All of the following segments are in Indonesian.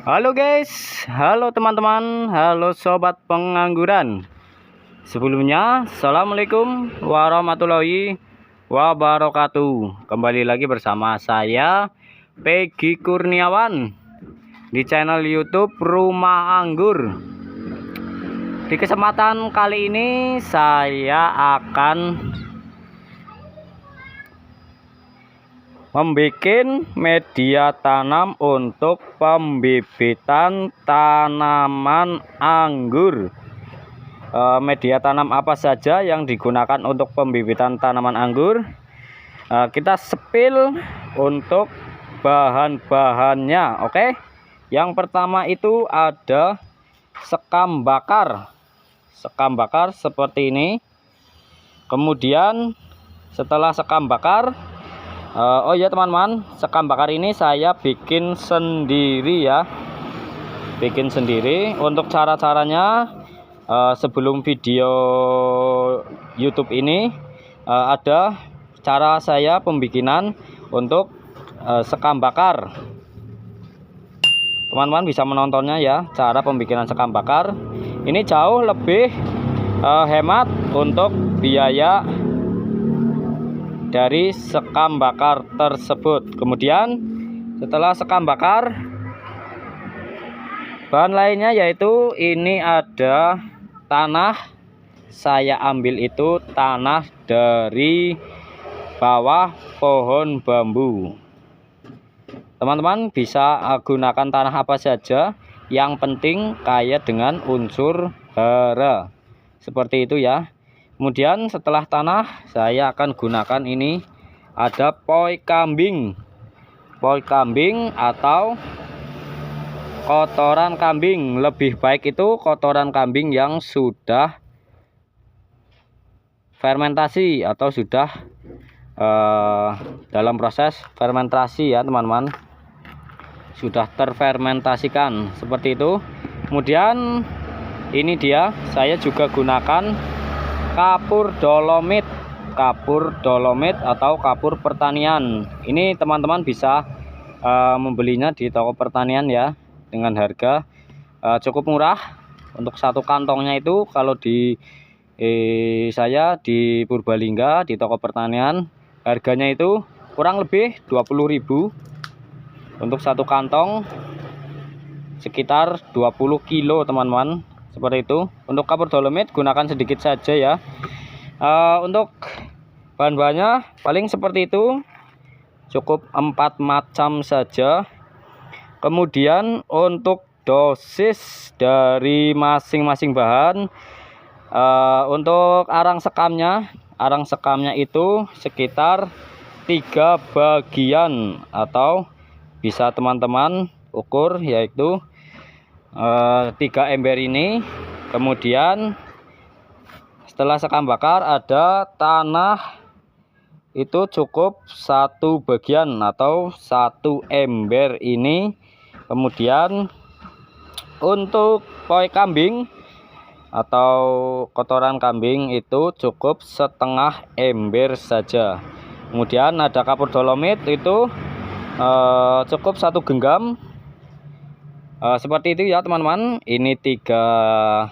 Halo guys, halo teman-teman, halo sobat pengangguran. Sebelumnya, assalamualaikum warahmatullahi wabarakatuh. Kembali lagi bersama saya, Peggy Kurniawan, di channel YouTube Rumah Anggur. Di kesempatan kali ini, saya akan membuat media tanam untuk pembibitan tanaman anggur. Media tanam apa saja yang digunakan untuk pembibitan tanaman anggur? Kita spill untuk bahan-bahannya. Oke, yang pertama itu ada sekam bakar. Sekam bakar seperti ini. Kemudian setelah sekam bakar, oh ya teman-teman, sekam bakar ini saya bikin sendiri ya, bikin sendiri. Untuk cara-caranya, sebelum video YouTube ini ada cara saya pembikinan untuk sekam bakar. Teman-teman bisa menontonnya ya, cara pembikinan sekam bakar. Ini jauh lebih hemat untuk biaya dari sekam bakar tersebut. Kemudian setelah sekam bakar, bahan lainnya yaitu ini ada tanah. Saya ambil itu tanah dari bawah pohon bambu. Teman-teman bisa gunakan tanah apa saja, yang penting kaya dengan unsur hara. Seperti itu ya. Kemudian setelah tanah, saya akan gunakan ini, ada poi kambing. Poi kambing atau kotoran kambing. Lebih baik itu kotoran kambing yang sudah fermentasi atau sudah dalam proses fermentasi ya teman-teman, sudah terfermentasikan seperti itu. Kemudian ini dia, saya juga gunakan kapur dolomit. Kapur dolomit atau kapur pertanian. Ini teman-teman bisa membelinya di toko pertanian ya, dengan harga cukup murah. Untuk satu kantongnya itu kalau di saya di Purbalingga di toko pertanian, harganya itu kurang lebih 20.000 untuk satu kantong, sekitar 20 kilo teman-teman, seperti itu. Untuk kapur dolomit gunakan sedikit saja ya. Untuk bahan-bahannya paling seperti itu, cukup 4 macam saja. Kemudian untuk dosis dari masing-masing bahan, untuk arang sekamnya itu sekitar 3 bagian, atau bisa teman-teman ukur yaitu 3 ember ini. Kemudian setelah sekam bakar, ada tanah itu cukup 1 bagian atau 1 ember ini. Kemudian untuk poi kambing atau kotoran kambing itu cukup setengah ember saja. Kemudian ada kapur dolomit itu cukup 1 genggam. Seperti itu ya teman-teman. Ini 3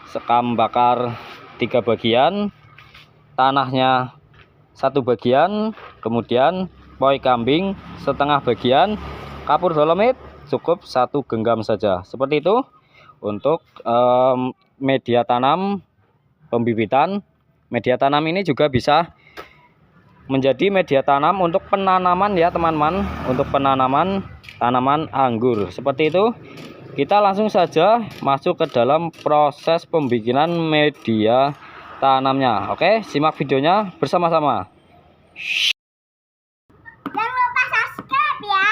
sekam bakar 3 bagian, tanahnya 1 bagian, kemudian poi kambing setengah bagian, kapur dolomit cukup 1 genggam saja. Seperti itu untuk media tanam pembibitan. Media tanam ini juga bisa menjadi media tanam untuk penanaman ya teman-teman, untuk penanaman tanaman anggur. Seperti itu. Kita langsung saja masuk ke dalam proses pembikinan media tanamnya. Oke, simak videonya bersama-sama. Jangan lupa subscribe ya.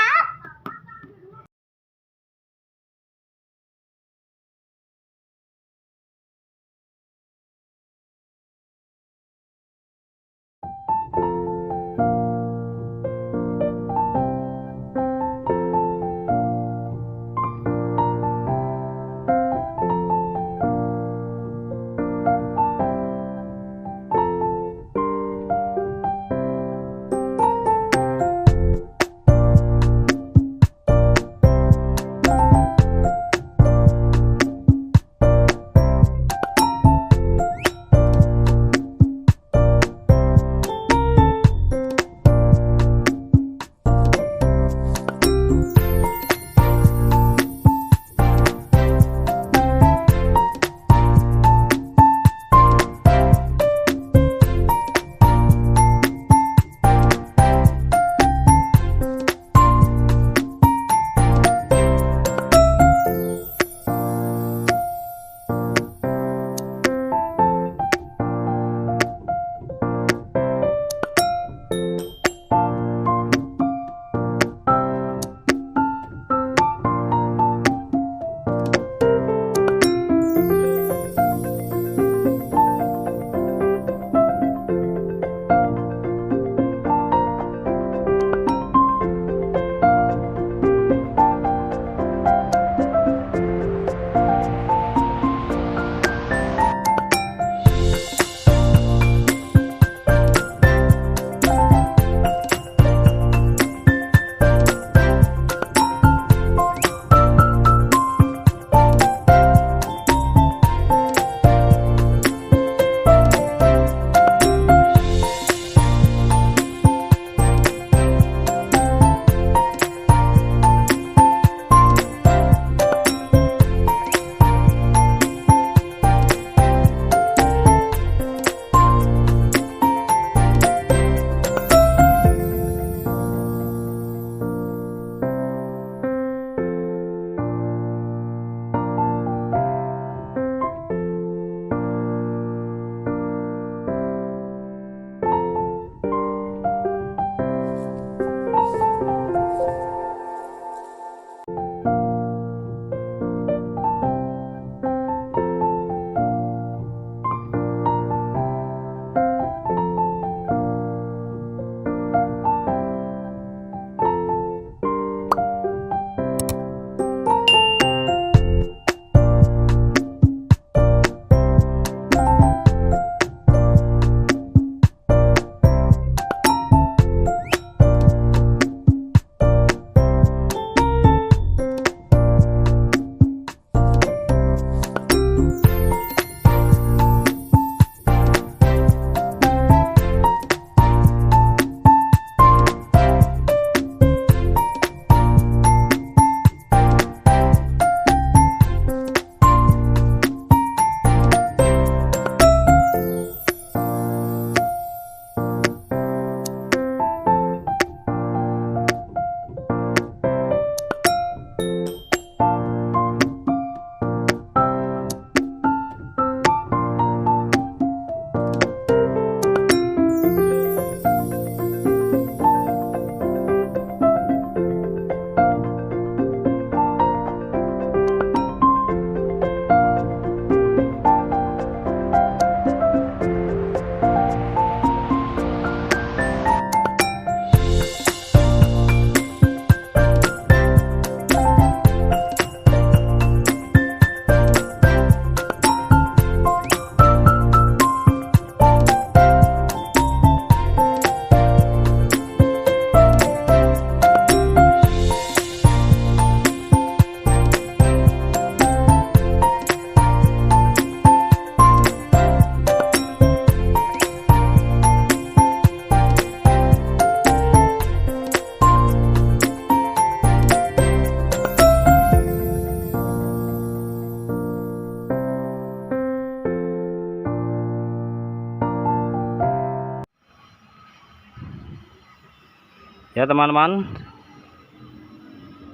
ya teman-teman.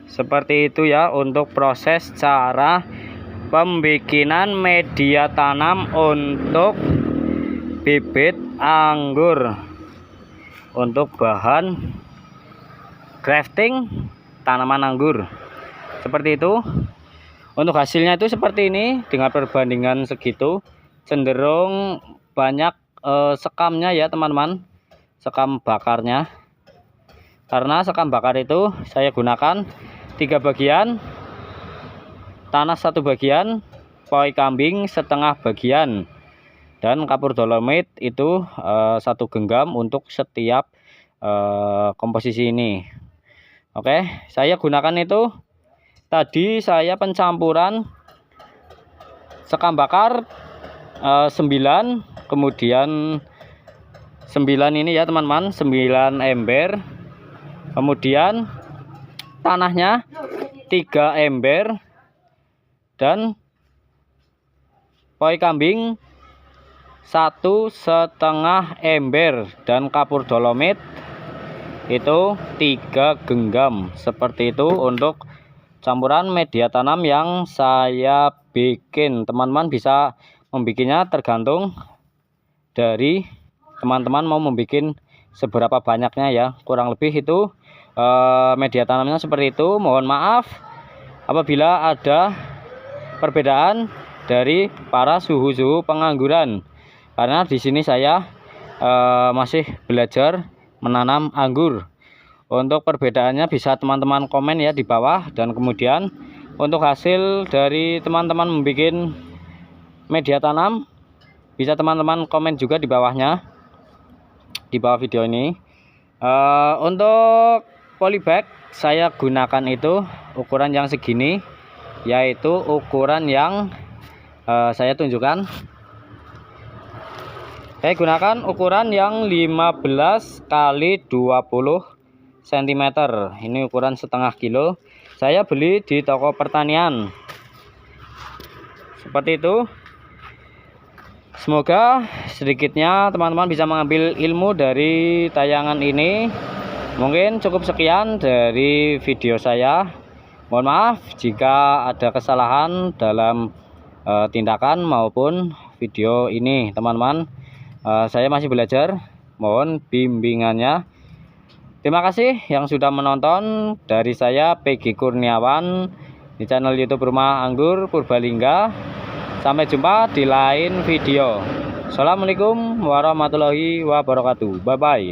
Seperti itu ya untuk proses cara pembikinan media tanam untuk bibit anggur, untuk bahan grafting tanaman anggur. Seperti itu. Untuk hasilnya itu seperti ini, dengan perbandingan segitu cenderung banyak sekamnya ya teman-teman, sekam bakarnya. Karena sekam bakar itu saya gunakan 3 bagian, tanah 1 bagian, poi kambing setengah bagian, dan kapur dolomit itu 1 genggam untuk setiap komposisi ini. Oke, saya gunakan itu tadi saya pencampuran sekam bakar 9, kemudian 9 ini ya teman-teman, 9 ember, kemudian tanahnya 3 ember, dan poi kambing 1,5 ember, dan kapur dolomit itu 3 genggam. Seperti itu untuk campuran media tanam yang saya bikin. Teman-teman bisa membikinnya tergantung dari teman-teman mau membuat seberapa banyaknya ya. Kurang lebih itu media tanamnya seperti itu. Mohon maaf apabila ada perbedaan dari para suhu-suhu pengangguran, karena di sini saya masih belajar menanam anggur. Untuk perbedaannya bisa teman-teman komen ya di bawah, dan kemudian untuk hasil dari teman-teman membuat media tanam bisa teman-teman komen juga di bawahnya, di bawah video ini. Untuk polybag saya gunakan itu ukuran yang segini, yaitu ukuran yang saya tunjukkan. Saya gunakan ukuran yang 15 kali 20 cm. Ini ukuran setengah kilo. Saya beli di toko pertanian. Seperti itu. Semoga sedikitnya teman-teman bisa mengambil ilmu dari tayangan ini. Mungkin cukup sekian dari video saya. Mohon maaf jika ada kesalahan dalam tindakan maupun video ini teman-teman. Saya masih belajar, mohon bimbingannya. Terima kasih yang sudah menonton. Dari saya Peggy Kurniawan di channel YouTube Rumah Anggur Purbalingga. Sampai jumpa di lain video. Assalamualaikum warahmatullahi wabarakatuh. Bye bye.